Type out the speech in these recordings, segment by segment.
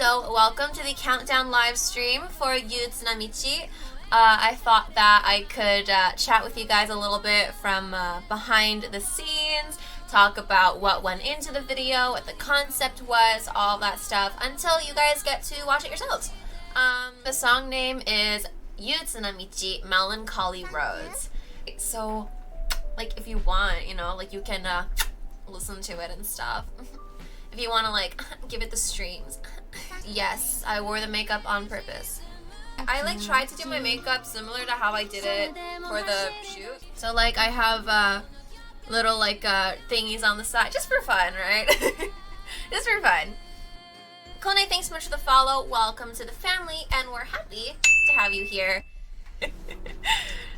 So welcome to the countdown live stream for Yutsu na Michi. I thought that I could chat with you guys a little bit from behind the scenes, talk about what went into the video, what the concept was, all that stuff, until you guys get to watch it yourselves. The song name is Yutsu na Michi, Melancholy Roads. So, like, if you want, you know, like, you can listen to it and stuff. If you want to, like, give it the streams. Yes, I wore the makeup on purpose. I, like, tried to do my makeup similar to how I did it for the shoot. So, like, I have little, like, thingies on the side, just for fun, right? Just for fun. Kone, thanks so much for the follow. Welcome to the family, and we're happy to have you here.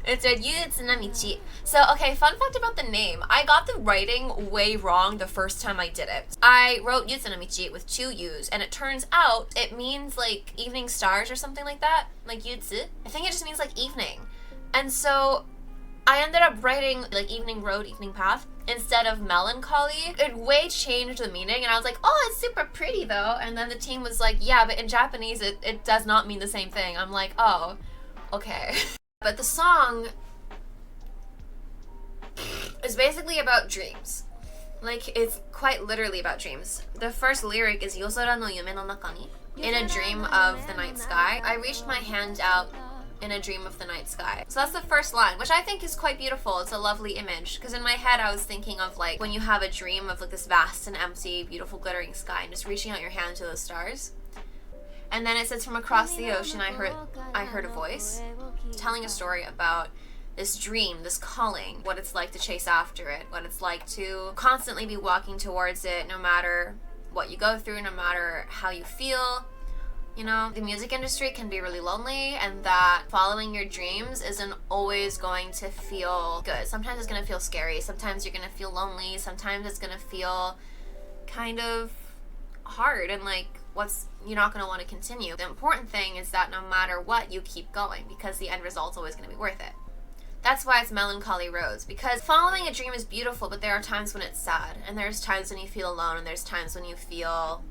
It said Yutsu na Michi. So, okay, fun fact about the name. I got the writing way wrong the first time I did it. I wrote Yutsu na Michi with 2 U's, and it turns out it means, like, evening stars or something like that. Like, Yutsu. I think it just means, like, evening. And so, I ended up writing, like, evening road, evening path, instead of melancholy. It way changed the meaning, and I was like, oh, it's super pretty, though. And then the team was like, yeah, but in Japanese, it does not mean the same thing. I'm like, oh, okay. But the song is basically about dreams. Like, it's quite literally about dreams. The first lyric is Yosora no yume no naka ni, in a dream of the night sky. I reached my hand out in a dream of the night sky. So that's the first line, which I think is quite beautiful. It's a lovely image, because in my head I was thinking of, like, when you have a dream of, like, this vast and empty, beautiful, glittering sky and just reaching out your hand to those stars. And then it says, from across the ocean I heard a voice telling a story about this dream, this calling, what it's like to chase after it, what it's like to constantly be walking towards it, no matter what you go through, no matter how you feel. You know, the music industry can be really lonely, and that following your dreams isn't always going to feel good. Sometimes it's going to feel scary, sometimes you're going to feel lonely, sometimes it's going to feel kind of hard, and like, you're not going to want to continue. The important thing is that no matter what, you keep going, because the end result's always going to be worth it. That's why it's Melancholy Roads, because following a dream is beautiful, but there are times when it's sad, and there's times when you feel alone, and there's times when you feel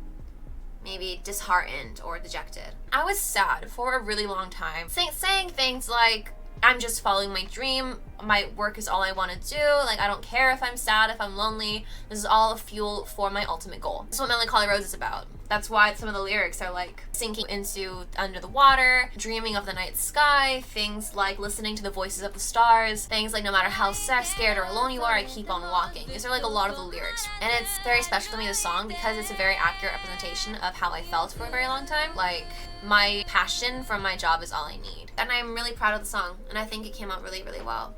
maybe disheartened or dejected. I was sad for a really long time, saying things like, I'm just following my dream, my work is all I want to do, like, I don't care if I'm sad, if I'm lonely, this is all a fuel for my ultimate goal. That's what Melancholy Roads is about. That's why some of the lyrics are like sinking into under the water, dreaming of the night sky, things like listening to the voices of the stars, things like no matter how sad, scared, or alone you are, I keep on walking. These are like a lot of the lyrics. And it's very special to me, this song, because it's a very accurate representation of how I felt for a very long time. Like, my passion from my job is all I need. And I'm really proud of the song, and I think it came out really, really well.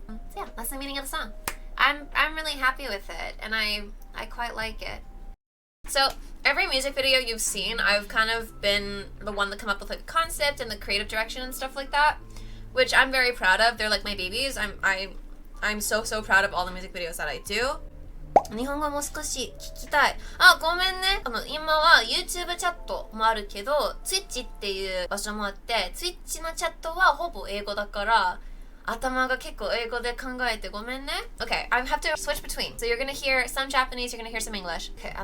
So yeah, that's the meaning of the song. I'm really happy with it, and I quite like it. So every music video you've seen, I've kind of been the one to come up with like a concept and the creative direction and stuff like that, which I'm very proud of. They're like my babies. I'm so proud of all the music videos that I do. 日本語も少し聞きたい。あ、ごめんね。今は YouTube チャットもあるけど、Twitch っていう場所もあって、Twitch のチャットはほぼ英語だから、頭が結構英語で考えてごめんね。Okay, I have to switch between. So you're gonna hear some Japanese, you're gonna hear some English. Okay,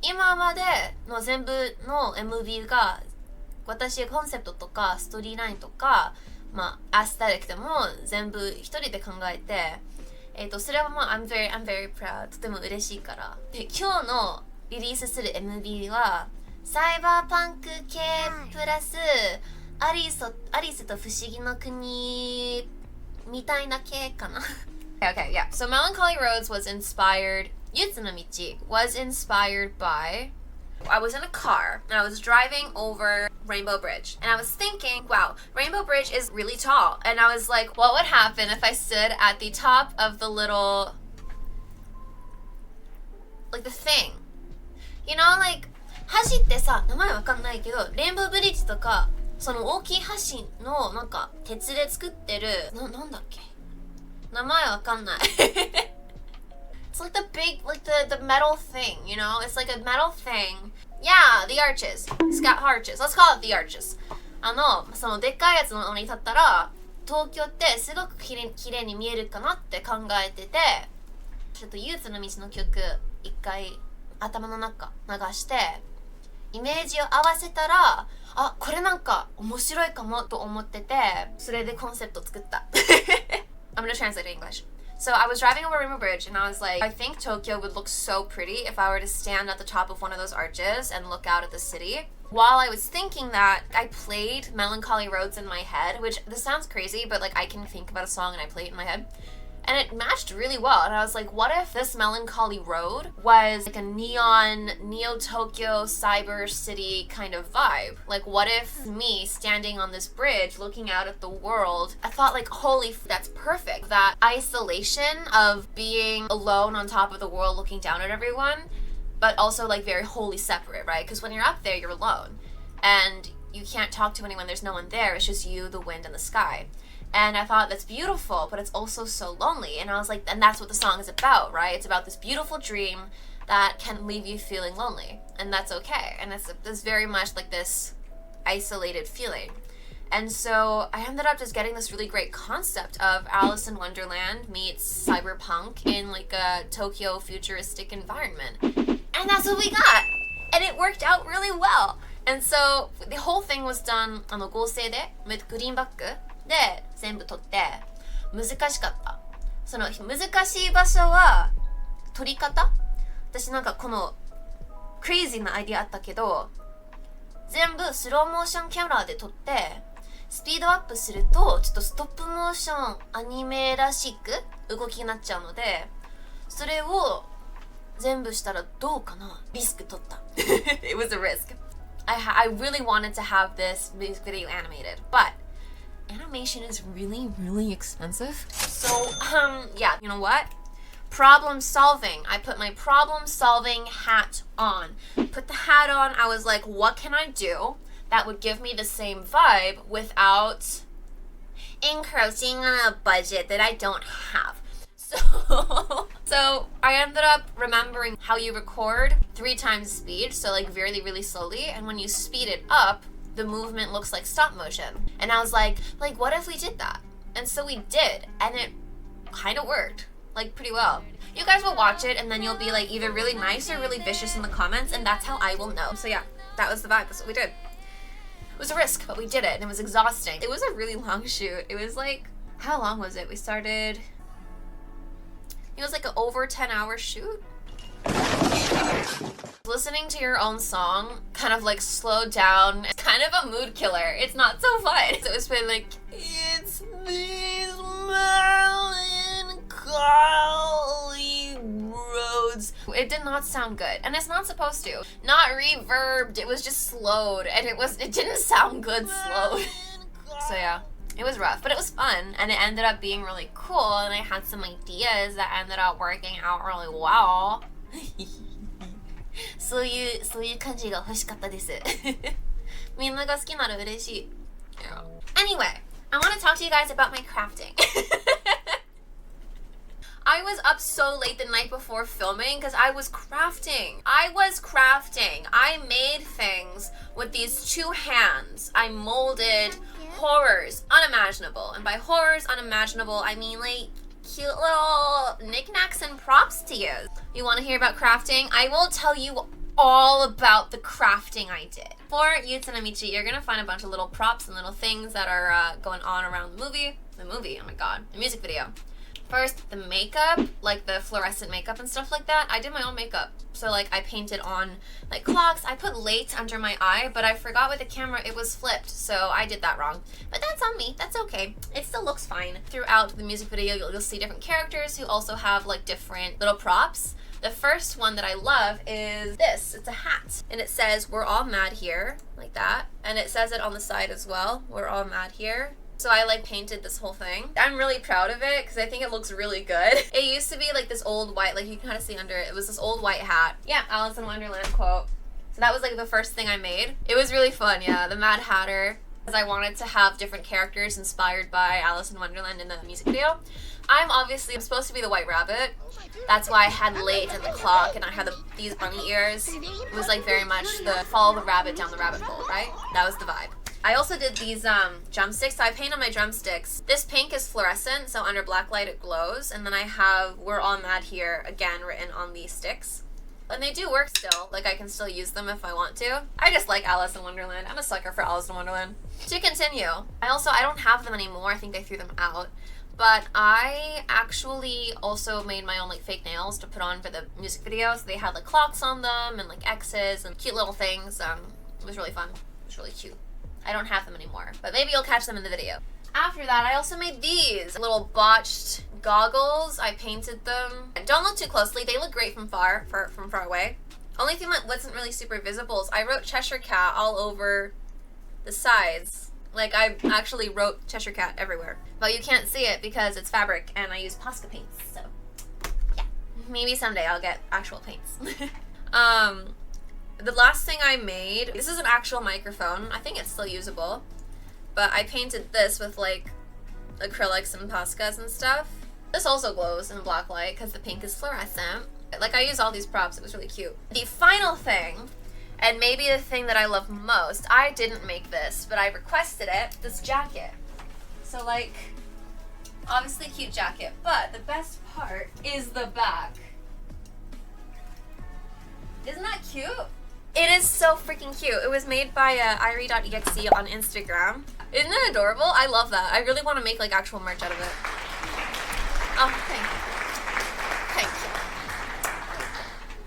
今までの全部の MV が、私コンセプトとかストーリーラインとか、まあアスタティックでも全部一人で考えて。それはもう I'm very proud とても嬉しいから。で、今日のリリースする MV はサイバーパンク系プラスアリスと不思議の国みたいな系かな。Okay, yeah. So Melancholy Roads was inspired, Yutsu no Michi was inspired by, I was in a car and I was driving over Rainbow Bridge and I was thinking, wow, Rainbow Bridge is really tall, and I was like, what would happen if I stood at the top of the little, like the thing, you know, like 橋ってさ、名前わかんないけど、レインボーブリッジとかその大きい橋のなんか鉄で作ってるなんだっけ、名前わかんない。It's like the big, like the metal thing, you know? It's like a metal thing. Yeah, the arches. It's got arches. Let's call it the arches. そのでっかいやつの上に立ったら、東京ってすごく綺麗に見えるかなって考えてて、ちょっとYutsuの道の曲一回頭の中流して、イメージを合わせたら、あ、これなんか面白いかもと思ってて、それでコンセプト作った。I'm gonna translate it in English. So I was driving over Rainbow Bridge and I was like, I think Tokyo would look so pretty if I were to stand at the top of one of those arches and look out at the city. While I was thinking that, I played Melancholy Roads in my head, which this sounds crazy, but like I can think about a song and I play it in my head. And it matched really well. And I was like, what if this Melancholy Road was like a neon, Neo-Tokyo, cyber city kind of vibe? Like, what if me standing on this bridge looking out at the world, I thought like, holy, that's perfect. That isolation of being alone on top of the world looking down at everyone, but also like very wholly separate, right? Because when you're up there, you're alone. And you can't talk to anyone, there's no one there. It's just you, the wind, and the sky. And I thought, that's beautiful, but it's also so lonely. And I was like, and that's what the song is about, right? It's about this beautiful dream that can leave you feeling lonely. And that's okay. And it's very much like this isolated feeling. And so I ended up just getting this really great concept of Alice in Wonderland meets cyberpunk in like a Tokyo futuristic environment. And that's what we got. And it worked out really well. And so the whole thing was done 合成で with グリーンバックで全部撮って難しかった。その難しい場所は撮り方。私なんかこのクレイジーなアイディアあったけど、全部スローモーションキャラで撮ってスピードアップするとちょっとストップモーションアニメらしく動きになっちゃうので、それを全部したらどうかな。リスク取った。It was a risk. I really wanted to have this music video animated, but animation is really, really expensive. So, yeah, you know what? Problem solving. I put my problem solving hat on. Put the hat on, I was like, what can I do that would give me the same vibe without encroaching on a budget that I don't have? So I ended up remembering how you record 3 times speed, so like really, really slowly, and when you speed it up, the movement looks like stop motion. And I was like, what if we did that? And so we did, and it kind of worked, like pretty well. You guys will watch it, and then you'll be like either really nice or really vicious in the comments, and that's how I will know. So yeah, that was the vibe, that's what we did. It was a risk, but we did it, and it was exhausting. It was a really long shoot. It was like, how long was it? We started, it was like an over 10-hour shoot. Listening to your own song kind of like slowed down. It's kind of a mood killer. It's not so fun. So it's been like, it's these melancholy roads. It did not sound good, and it's not supposed to. Not reverbed. It was just slowed, and it didn't sound good slowed. So yeah. It was rough, but it was fun, and it ended up being really cool, and I had some ideas that ended up working out really well. そういう感じが欲しかったです。みんなが好きなら嬉しい。Anyway, I want to talk to you guys about my crafting. I was up so late the night before filming because I was crafting. I made things with these 2 hands. I molded horrors unimaginable. And by horrors unimaginable, I mean like cute little knickknacks and props to use. You want to hear about crafting? I will tell you all about the crafting I did. For Yuta no Michi, you're going to find a bunch of little props and little things that are going on around the movie. The movie, oh my god. The music video. First, the makeup, like the fluorescent makeup and stuff like that. I did my own makeup. So like I painted on like clocks. I put late under my eye, but I forgot with the camera it was flipped. So I did that wrong. But that's on me. That's okay. It still looks fine. Throughout the music video, you'll see different characters who also have like different little props. The first one that I love is this. It's a hat. And it says, "We're all mad here," like that. And it says it on the side as well. "We're all mad here." So I like painted this whole thing. I'm really proud of it because I think it looks really good. It used to be like this old white, like you can kind of see under it, it was this old white hat. Yeah, Alice in Wonderland quote. So that was like the first thing I made. It was really fun, yeah, the Mad Hatter. Because I wanted to have different characters inspired by Alice in Wonderland in the music video. I'm supposed to be the White Rabbit. That's why I had late at the clock and I had these bunny ears. It was like very much the follow the rabbit down the rabbit hole, right? That was the vibe. I also did these drumsticks. So I paint on my drumsticks. This pink is fluorescent, so under black light it glows. And then I have "We're all mad here" again written on these sticks. And they do work still. Like, I can still use them if I want to. I just like Alice in Wonderland. I'm a sucker for Alice in Wonderland. To continue, I don't have them anymore. I think I threw them out. But I actually also made my own like fake nails to put on for the music videos. They had like clocks on them and like X's and cute little things. It was really fun. It was really cute. I don't have them anymore, but maybe you'll catch them in the video. After that, I also made these little botched goggles. I painted them. Don't look too closely. They look great from far away. Only thing that wasn't really super visible is I wrote Cheshire Cat all over the sides. Like, I actually wrote Cheshire Cat everywhere. But you can't see it because it's fabric and I use Posca paints, so yeah. Maybe someday I'll get actual paints. The last thing I made, this is an actual microphone. I think it's still usable. But I painted this with like acrylics and Poscas and stuff. This also glows in black light because the pink is fluorescent. Like, I used all these props. It was really cute. The final thing, and maybe the thing that I love most, I didn't make this, but I requested it, this jacket. So like, obviously cute jacket, but the best part is the back. Isn't that cute? It is so freaking cute. It was made by Irie.exe on Instagram. Isn't it adorable? I love that. I really want to make like actual merch out of it. Oh, thank you. Thank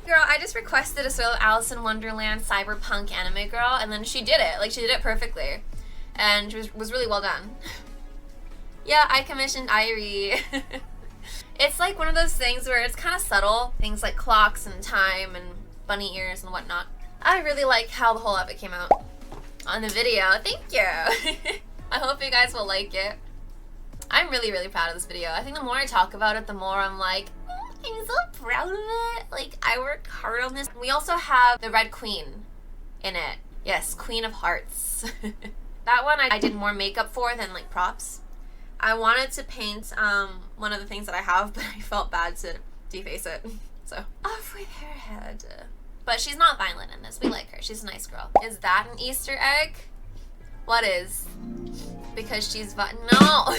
you. Girl, I just requested a sort of Alice in Wonderland cyberpunk anime girl, and then she did it. Like, she did it perfectly. And it was really well done. Yeah, I commissioned Irie. It's like one of those things where it's kind of subtle. Things like clocks and time and bunny ears and whatnot. I really like how the whole outfit came out on the video. Thank you. I hope you guys will like it. I'm really, really proud of this video. I think the more I talk about it, the more I'm like, I'm so proud of it. Like, I worked hard on this. We also have the Red Queen in it. Yes, Queen of Hearts. That one I did more makeup for than like props. I wanted to paint one of the things that I have, but I felt bad to deface it. So, off with her head. But she's not violent in this. We like her. She's a nice girl. Is that an Easter egg? What is? Because she's no.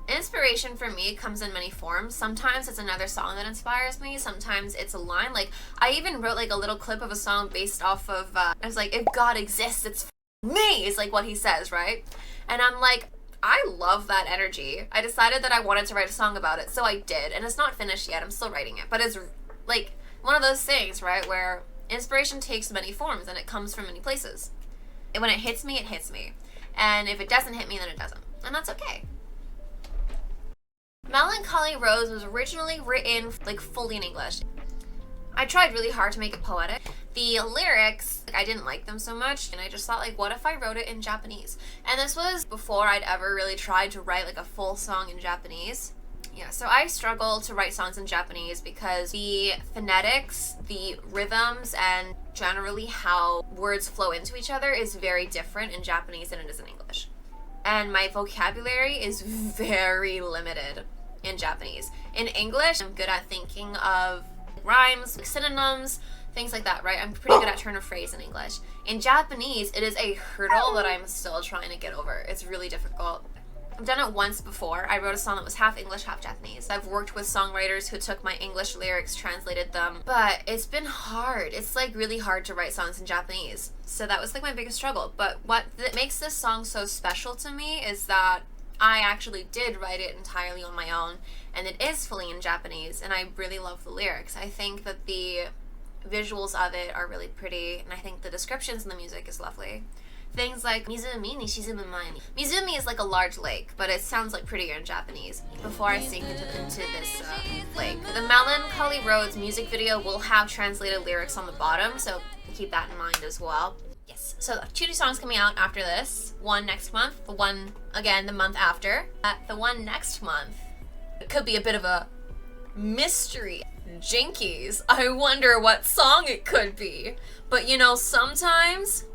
Inspiration for me comes in many forms. Sometimes it's another song that inspires me. Sometimes it's a line. Like, I even wrote like a little clip of a song based off of, I was like, if God exists, it's me, is like what he says, right? And I'm like, I love that energy. I decided that I wanted to write a song about it, so I did. And it's not finished yet. I'm still writing it. But it's like one of those things, right, where inspiration takes many forms and it comes from many places. And when it hits me, it hits me. And if it doesn't hit me, then it doesn't. And that's okay. Melancholy Rose was originally written like fully in English. I tried really hard to make it poetic. The lyrics, like, I didn't like them so much, and I just thought, like, what if I wrote it in Japanese? And this was before I'd ever really tried to write like a full song in Japanese. Yeah, so I struggle to write songs in Japanese because the phonetics, the rhythms, and generally how words flow into each other is very different in Japanese than it is in English. And my vocabulary is very limited in Japanese. In English, I'm good at thinking of rhymes, like synonyms, things like that, right? I'm pretty good at turn of phrase in English. In Japanese, it is a hurdle that I'm still trying to get over. It's really difficult. I've done it once before. I wrote a song that was half English, half Japanese. I've worked with songwriters who took my English lyrics, translated them, but it's been hard. It's like really hard to write songs in Japanese. So that was like my biggest struggle. But what makes this song so special to me is that I actually did write it entirely on my own, and it is fully in Japanese, and I really love the lyrics. I think that the visuals of it are really pretty, and I think the descriptions in the music is lovely. Things like Mizumi ni shizumu mae ni. Mizumi is like a large lake, but it sounds like prettier in Japanese. Before I sink into this lake. The Melancholy Rose music video will have translated lyrics on the bottom, so keep that in mind as well. Yes, so 2 new songs coming out after this. One next month, the one, again, the month after. The one next month, it could be a bit of a mystery. Jinkies, I wonder what song it could be. But you know, sometimes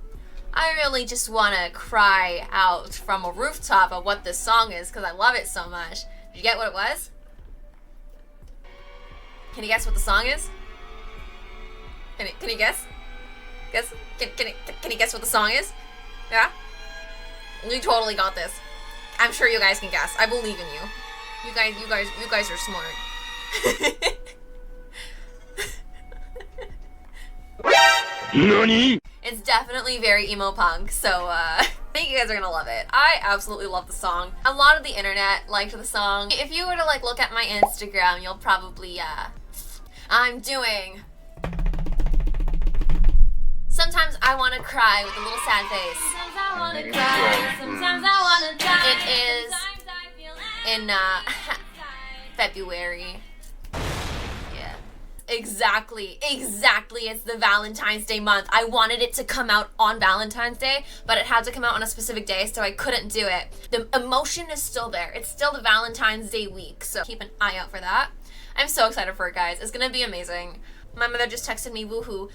I really just want to cry out from a rooftop of what this song is because I love it so much. Did you get what it was? Can you guess what the song is? Can you guess? Can you guess what the song is? Yeah? You totally got this. I'm sure you guys can guess. I believe in you. You guys are smart. NANI?! It's definitely very emo punk, so I think you guys are gonna love it. I absolutely love the song. A lot of the internet liked the song. If you were to like look at my Instagram, you'll probably I'm doing Sometimes I Wanna Cry with a little sad face. Sometimes I wanna cry, sometimes I wanna die. It is in February. Yeah. Exactly. It's the Valentine's Day month. I wanted it to come out on Valentine's Day, but it had to come out on a specific day, so I couldn't do it. The emotion is still there. It's still the Valentine's Day week, so keep an eye out for that. I'm so excited for it, guys. It's gonna be amazing. My mother just texted me, woohoo.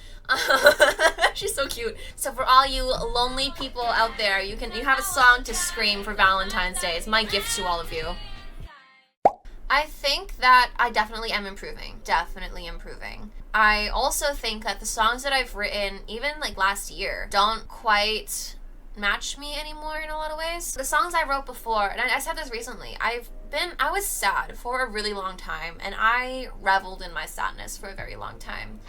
She's so cute. So for all you lonely people out there, you have a song to scream for Valentine's Day. It's my gift to all of you. I think that I definitely am improving. Definitely improving. I also think that the songs that I've written, even like last year, don't quite match me anymore in a lot of ways. The songs I wrote before, and I said this recently, I was sad for a really long time, and I reveled in my sadness for a very long time.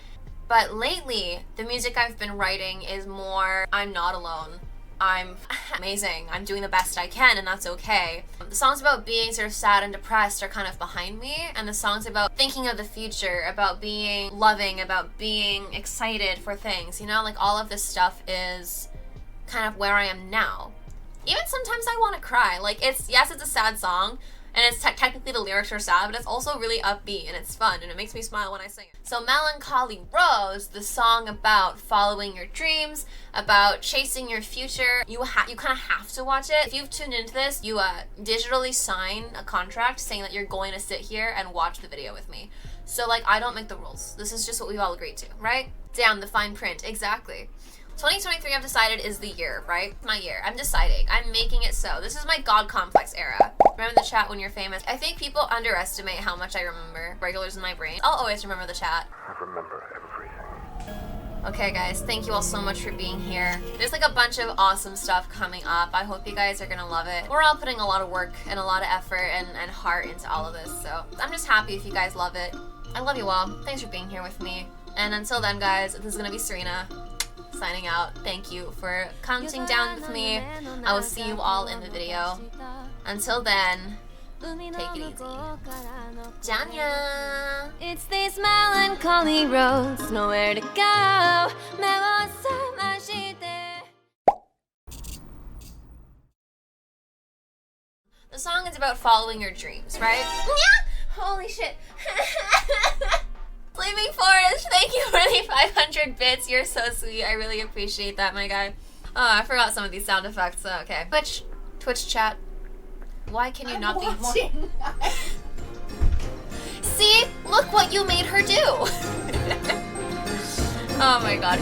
But lately, the music I've been writing is more, I'm not alone. I'm amazing. I'm doing the best I can, and that's okay. The songs about being sort of sad and depressed are kind of behind me, and the songs about thinking of the future, about being loving, about being excited for things, you know, like all of this stuff is kind of where I am now. Even sometimes I want to cry. Like, it's a sad song, and it's technically the lyrics are sad, but it's also really upbeat, and it's fun, and it makes me smile when I sing it. So Melancholy Rose, the song about following your dreams, about chasing your future, you kind of have to watch it. If you've tuned into this, you digitally sign a contract saying that you're going to sit here and watch the video with me. So, like, I don't make the rules. This is just what we've all agreed to, right? Damn, the fine print, exactly. 2023, I've decided, is the year, right? My year. I'm deciding. I'm making it so. This is my God complex era. Remember the chat when you're famous? I think people underestimate how much I remember regulars in my brain. I'll always remember the chat. I remember everything. Okay, guys, thank you all so much for being here. There's like a bunch of awesome stuff coming up. I hope you guys are gonna love it. We're all putting a lot of work and a lot of effort and heart into all of this, so I'm just happy if you guys love it. I love you all. Thanks for being here with me. And until then, guys, this is gonna be Serena signing out. Thank you for counting down with me. I will see you all in the video. Until then, take it easy. Janya! It's these melancholy roads, nowhere to go. The song is about following your dreams, right? Holy shit. Flaming Forest, thank you for the 500 bits. You're so sweet. I really appreciate that, my guy. Oh, I forgot some of these sound effects. Oh, okay. Twitch chat. Why can you not be more? See? Look what you made her do. Oh my god.